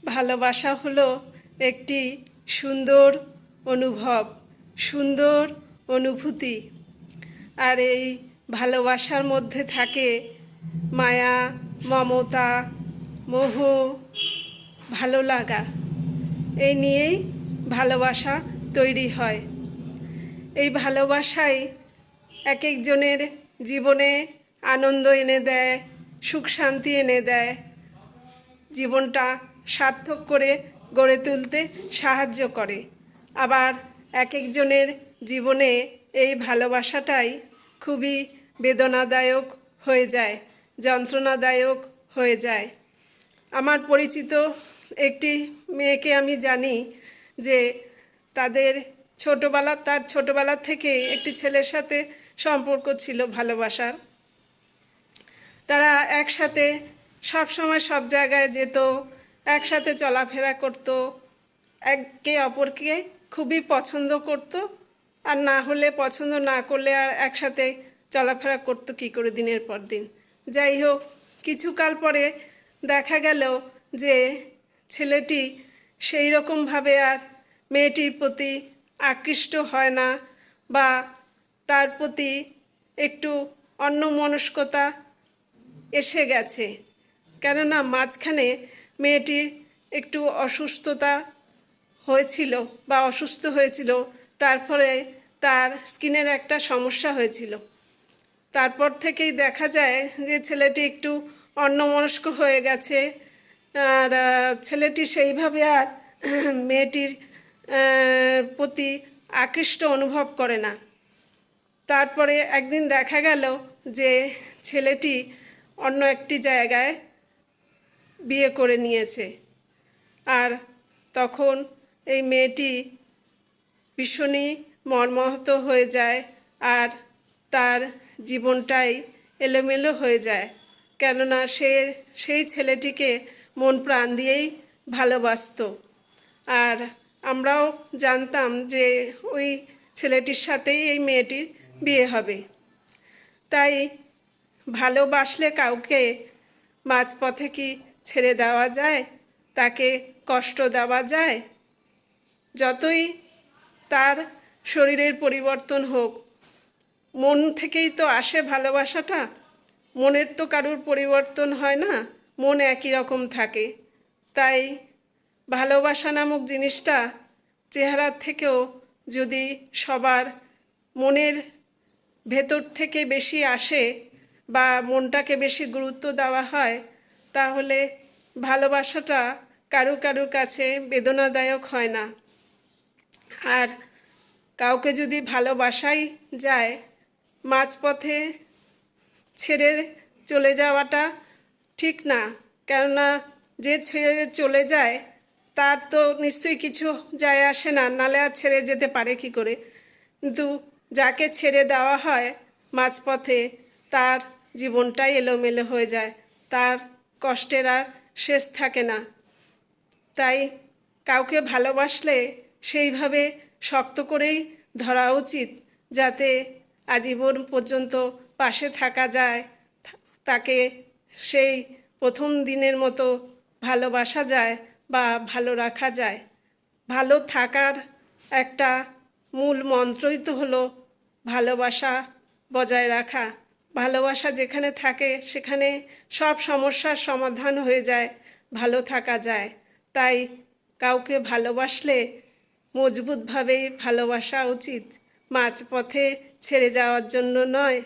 ভালোবাসা হলো একটি সুন্দর অনুভব, সুন্দর অনুভূতি। আর এই ভালোবাসার মধ্যে থাকে মায়া, মমতা, মোহ, ভালো লাগা। এই নিয়েই ভালোবাসা তৈরি হয়। এই ভালোবাসাই এক একজনের জীবনে আনন্দ এনে দেয়, সুখ শান্তি এনে দেয়, জীবনটা সার্থক করে গড়ে তুলতে সাহায্য করে। আবার এক একজনের জীবনে এই ভালোবাসাটাই খুবই বেদনাদায়ক হয়ে যায়, যন্ত্রণাদায়ক হয়ে যায়। আমার পরিচিত একটি মেয়েকে আমি জানি যে তার ছোটোবেলার থেকে একটি ছেলের সাথে সম্পর্ক ছিল ভালোবাসার। তারা একসাথে সব সময় সব জায়গায় যেত, একসাথে চলাফেরা করত, একে অপরকে খুবই পছন্দ করত। আর না হলে পছন্দ না করলে আর একসাথে চলাফেরা করতো কী করে দিনের পর দিন। যাই হোক, কিছুকাল পরে দেখা গেল যে ছেলেটি সেই রকমভাবে আর মেয়েটির প্রতি আকৃষ্ট হয় না, বা তার প্রতি একটু অন্যমনস্কতা এসে গেছে। কেননা মাঝখানে মেয়েটির একটু অসুস্থতা হয়েছিল বা অসুস্থ হয়েছিল, তারপরে তার স্কিনের একটা সমস্যা হয়েছিল। তারপর থেকেই দেখা যায় যে ছেলেটি একটু অন্যমনস্ক হয়ে গেছে। আর ছেলেটি সেইভাবে আর মেয়েটির প্রতি আকৃষ্ট অনুভব করে না। তারপরে একদিন দেখা গেল যে ছেলেটি অন্য একটি জায়গায় বিয়ে করে নিয়েছে। আর তখন এই মেয়েটি ভীষণই মর্মাহত হয়ে যায়, আর তার জীবনটাই এলোমেলো হয়ে যায়। কেননা সেই ছেলেটিকে মন প্রাণ দিয়েই ভালোবাসতো। আর আমরাও জানতাম যে ওই ছেলেটির সাথেই এই মেয়েটির বিয়ে হবে। তাই ভালোবাসলে কাউকে মাঝপথে কি ছেড়ে দেওয়া যায়? তাকে কষ্ট দেওয়া যায়? যতই তার শরীরের পরিবর্তন হোক, মন থেকেই তো আসে ভালোবাসাটা। মনের তো কারুর পরিবর্তন হয় না, মন একই রকম থাকে। তাই ভালোবাসা নামক জিনিসটা চেহারার থেকেও যদি সবার মনের ভেতর থেকে বেশি আসে বা মনটাকে বেশি গুরুত্ব দেওয়া হয়, তাহলে ভালোবাসাটা কারুর কাছে বেদনাদায়ক হয় না। আর কাউকে যদি ভালোবাসাই যায়, মাঝপথে ছেড়ে চলে যাওয়াটা ঠিক না। কেননা যে ছেড়ে চলে যায় তার তো নিশ্চয়ই কিছু যায় আসে না, নালে আর ছেড়ে যেতে পারে কি করে। কিন্তু যাকে ছেড়ে দেওয়া হয় মাঝপথে, তার জীবনটাই এলোমেলো হয়ে যায়, তার কষ্টের আর শেষ থাকে না। তাই কাউকে ভালোবাসলে সেইভাবে শক্ত করেই ধরা উচিত, যাতে আজীবন পর্যন্ত পাশে থাকা যায়, তাকে সেই প্রথম দিনের মতো ভালোবাসা যায় বা ভালো রাখা যায়। ভালো থাকার একটা মূল মন্ত্রই তো হলো ভালোবাসা বজায় রাখা। ভালোবাসা যেখানে থাকে সেখানে সব সমস্যার সমাধান হয়ে যায়, ভালো থাকা যায়। তাই কাউকে ভালোবাসলে মজবুতভাবেই ভালোবাসা উচিত, মাঝপথে ছেড়ে যাওয়ার জন্য নয়।